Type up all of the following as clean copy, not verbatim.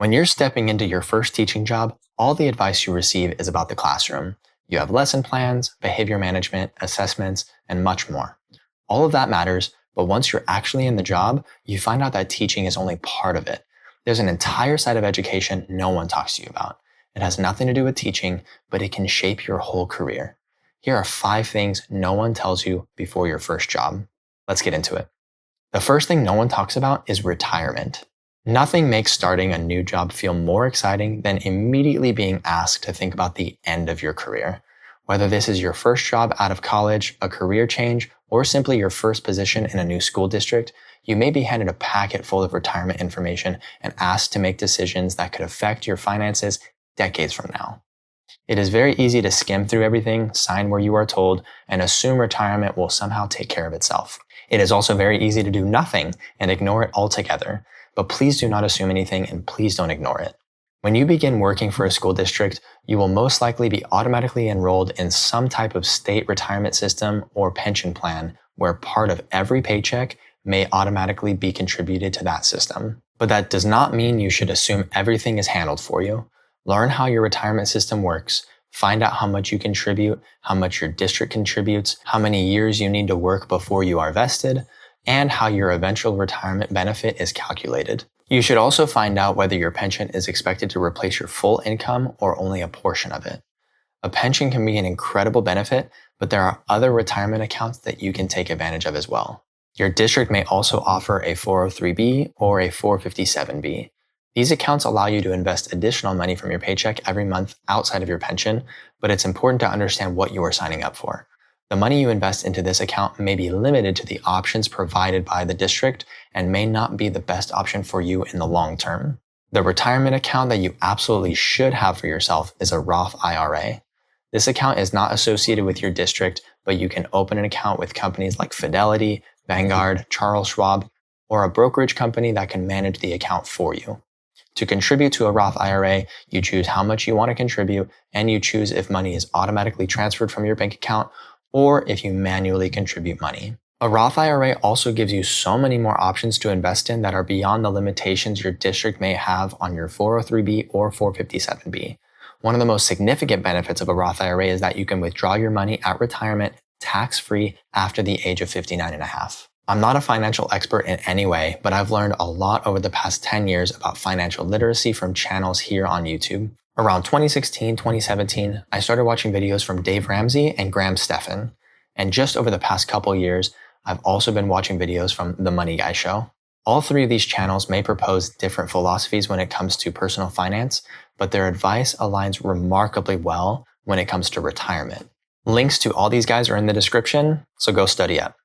When you're stepping into your first teaching job, all the advice you receive is about the classroom. You have lesson plans, behavior management, assessments, and much more. All of that matters, but once you're actually in the job, you find out that teaching is only part of it. There's an entire side of education no one talks to you about. It has nothing to do with teaching, but it can shape your whole career. Here are 5 things no one tells you before your first job. Let's get into it. The first thing no one talks about is retirement. Nothing makes starting a new job feel more exciting than immediately being asked to think about the end of your career. Whether this is your first job out of college, a career change, or simply your first position in a new school district, you may be handed a packet full of retirement information and asked to make decisions that could affect your finances decades from now. It is very easy to skim through everything, sign where you are told, and assume retirement will somehow take care of itself. It is also very easy to do nothing and ignore it altogether. But please do not assume anything and please don't ignore it. When you begin working for a school district, you will most likely be automatically enrolled in some type of state retirement system or pension plan where part of every paycheck may automatically be contributed to that system. But that does not mean you should assume everything is handled for you. Learn how your retirement system works, find out how much you contribute, how much your district contributes, how many years you need to work before you are vested, and how your eventual retirement benefit is calculated. You should also find out whether your pension is expected to replace your full income or only a portion of it. A pension can be an incredible benefit, but there are other retirement accounts that you can take advantage of as well. Your district may also offer a 403b or a 457b. These accounts allow you to invest additional money from your paycheck every month outside of your pension, but it's important to understand what you are signing up for. The money you invest into this account may be limited to the options provided by the district and may not be the best option for you in the long term. The retirement account that you absolutely should have for yourself is a Roth IRA. This account is not associated with your district, but you can open an account with companies like Fidelity, Vanguard, Charles Schwab, or a brokerage company that can manage the account for you. To contribute to a Roth IRA, you choose how much you want to contribute and you choose if money is automatically transferred from your bank account or if you manually contribute money. A Roth IRA also gives you so many more options to invest in that are beyond the limitations your district may have on your 403b or 457b. One of the most significant benefits of a Roth IRA is that you can withdraw your money at retirement tax-free after the age of 59 and a half. I'm not a financial expert in any way, but I've learned a lot over the past 10 years about financial literacy from channels here on YouTube. Around 2016, 2017, I started watching videos from Dave Ramsey and Graham Stephan. And just over the past couple years, I've also been watching videos from The Money Guy Show. All 3 of these channels may propose different philosophies when it comes to personal finance, but their advice aligns remarkably well when it comes to retirement. Links to all these guys are in the description, so go study up.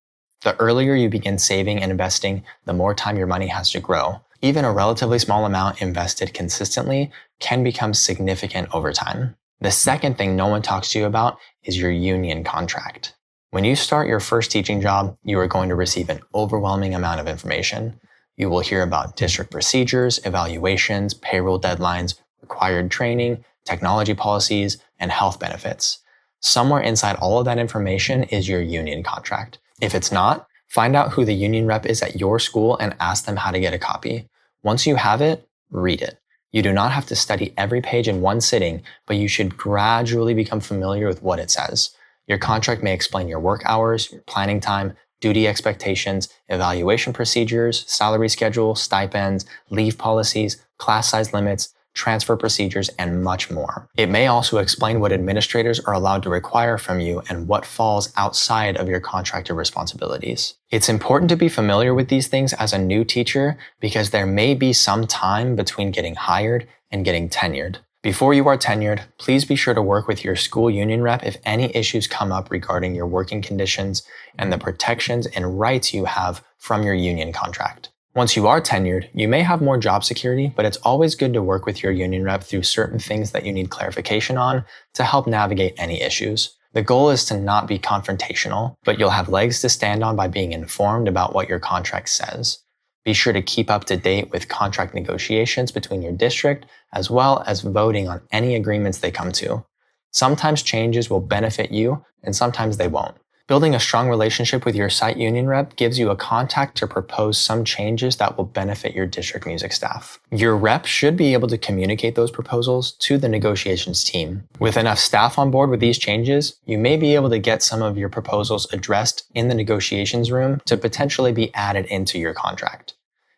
The earlier you begin saving and investing, the more time your money has to grow. Even a relatively small amount invested consistently can become significant over time. The second thing no one talks to you about is your union contract. When you start your first teaching job, you are going to receive an overwhelming amount of information. You will hear about district procedures, evaluations, payroll deadlines, required training, technology policies, and health benefits. Somewhere inside all of that information is your union contract. If it's not, find out who the union rep is at your school and ask them how to get a copy. Once you have it, read it. You do not have to study every page in one sitting, but you should gradually become familiar with what it says. Your contract may explain your work hours, your planning time, duty expectations, evaluation procedures, salary schedule, stipends, leave policies, class size limits, transfer procedures, and much more. It may also explain what administrators are allowed to require from you and what falls outside of your contracted responsibilities. It's important to be familiar with these things as a new teacher because there may be some time between getting hired and getting tenured. Before you are tenured, please be sure to work with your school union rep if any issues come up regarding your working conditions and the protections and rights you have from your union contract. Once you are tenured, you may have more job security, but it's always good to work with your union rep through certain things that you need clarification on to help navigate any issues. The goal is to not be confrontational, but you'll have legs to stand on by being informed about what your contract says. Be sure to keep up to date with contract negotiations between your district, as well as voting on any agreements they come to. Sometimes changes will benefit you, and sometimes they won't. Building a strong relationship with your site union rep gives you a contact to propose some changes that will benefit your district music staff. Your rep should be able to communicate those proposals to the negotiations team. With enough staff on board with these changes, you may be able to get some of your proposals addressed in the negotiations room to potentially be added into your contract.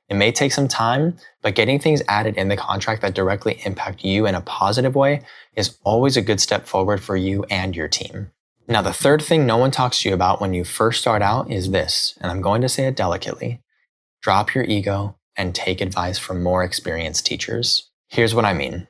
It may take some time, but getting things added in the contract that directly impact you in a positive way is always a good step forward for you and your team. Now, the third thing no one talks to you about when you first start out is this, and I'm going to say it delicately. Drop your ego and take advice from more experienced teachers. Here's what I mean.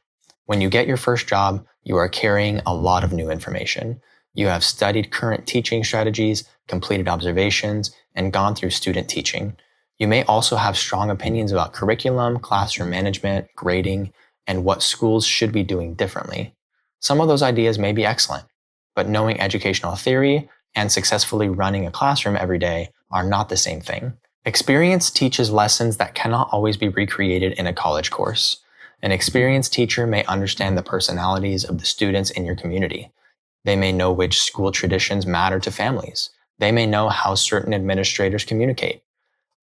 When you get your first job, you are carrying a lot of new information. You have studied current teaching strategies, completed observations, and gone through student teaching. You may also have strong opinions about curriculum, classroom management, grading, and what schools should be doing differently. Some of those ideas may be excellent, but knowing educational theory and successfully running a classroom every day are not the same thing. Experience teaches lessons that cannot always be recreated in a college course. An experienced teacher may understand the personalities of the students in your community. They may know which school traditions matter to families. They may know how certain administrators communicate.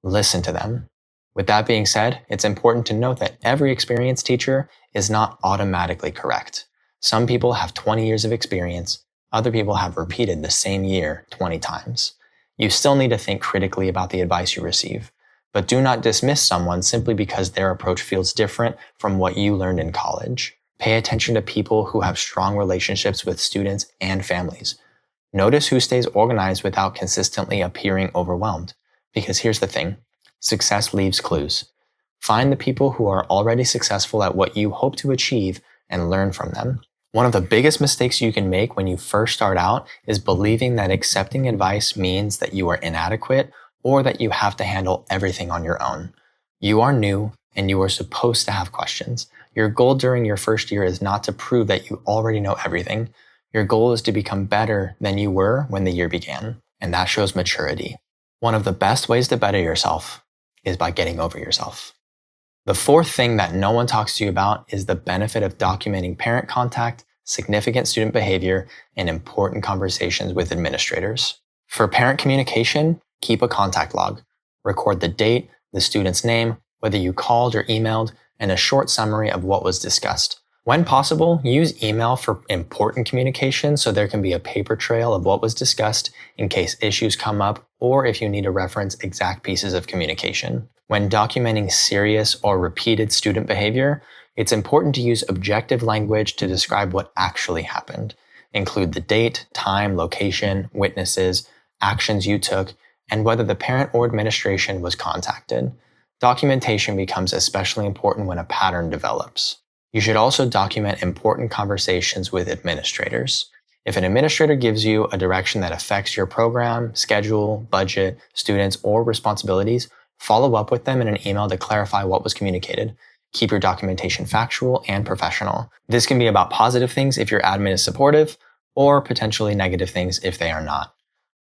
Listen to them. With that being said, it's important to note that every experienced teacher is not automatically correct. Some people have 20 years of experience. Other people have repeated the same year 20 times. You still need to think critically about the advice you receive, but do not dismiss someone simply because their approach feels different from what you learned in college. Pay attention to people who have strong relationships with students and families. Notice who stays organized without consistently appearing overwhelmed. Because here's the thing, success leaves clues. Find the people who are already successful at what you hope to achieve and learn from them. One of the biggest mistakes you can make when you first start out is believing that accepting advice means that you are inadequate or that you have to handle everything on your own. You are new and you are supposed to have questions. Your goal during your first year is not to prove that you already know everything. Your goal is to become better than you were when the year began, and that shows maturity. One of the best ways to better yourself is by getting over yourself. The fourth thing that no one talks to you about is the benefit of documenting parent contact, significant student behavior, and important conversations with administrators. For parent communication, keep a contact log. Record the date, the student's name, whether you called or emailed, and a short summary of what was discussed. When possible, use email for important communication so there can be a paper trail of what was discussed in case issues come up or if you need to reference exact pieces of communication. When documenting serious or repeated student behavior, it's important to use objective language to describe what actually happened. Include the date, time, location, witnesses, actions you took, and whether the parent or administration was contacted. Documentation becomes especially important when a pattern develops. You should also document important conversations with administrators. If an administrator gives you a direction that affects your program, schedule, budget, students, or responsibilities, follow up with them in an email to clarify what was communicated. Keep your documentation factual and professional. This can be about positive things if your admin is supportive, or potentially negative things if they are not.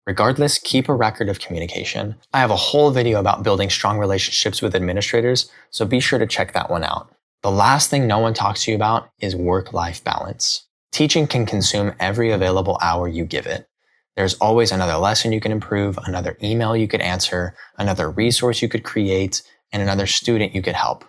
Regardless, keep a record of communication. I have a whole video about building strong relationships with administrators, so be sure to check that one out. The last thing no one talks to you about is work-life balance. Teaching can consume every available hour you give it. There's always another lesson you can improve, another email you could answer, another resource you could create, and another student you could help.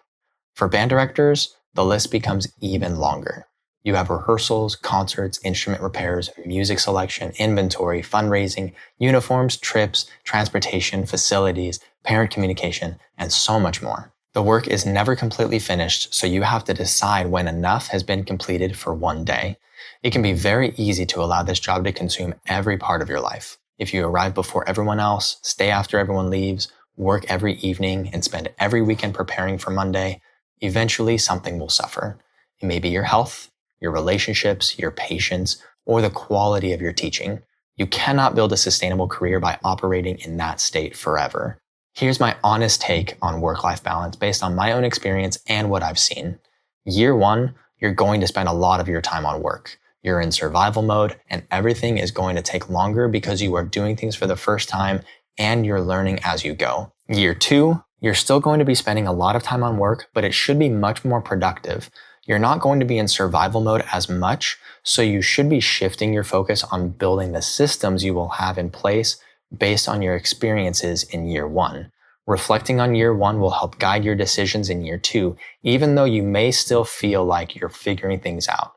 For band directors, the list becomes even longer. You have rehearsals, concerts, instrument repairs, music selection, inventory, fundraising, uniforms, trips, transportation, facilities, parent communication, and so much more. The work is never completely finished, so you have to decide when enough has been completed for one day. It can be very easy to allow this job to consume every part of your life. If you arrive before everyone else, stay after everyone leaves, work every evening, and spend every weekend preparing for Monday, eventually something will suffer. It may be your health, your relationships, your patience, or the quality of your teaching. You cannot build a sustainable career by operating in that state forever. Here's my honest take on work-life balance based on my own experience and what I've seen. Year one, you're going to spend a lot of your time on work. You're in survival mode and everything is going to take longer because you are doing things for the first time and you're learning as you go. Year two, you're still going to be spending a lot of time on work, but it should be much more productive. You're not going to be in survival mode as much, so you should be shifting your focus on building the systems you will have in place based on your experiences in year one. Reflecting on year one will help guide your decisions in year two, even though you may still feel like you're figuring things out.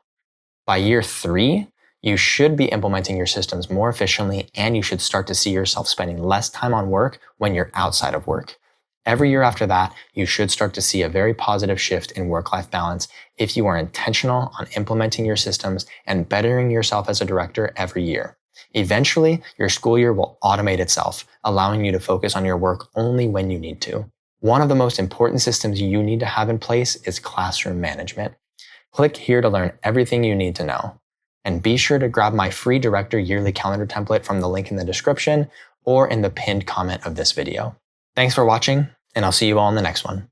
By year three, you should be implementing your systems more efficiently, and you should start to see yourself spending less time on work when you're outside of work. Every year after that, you should start to see a very positive shift in work-life balance if you are intentional on implementing your systems and bettering yourself as a director every year. Eventually, your school year will automate itself, allowing you to focus on your work only when you need to. One of the most important systems you need to have in place is classroom management. Click here to learn everything you need to know. And be sure to grab my free Director Yearly Calendar template from the link in the description or in the pinned comment of this video. Thanks for watching, and I'll see you all in the next one.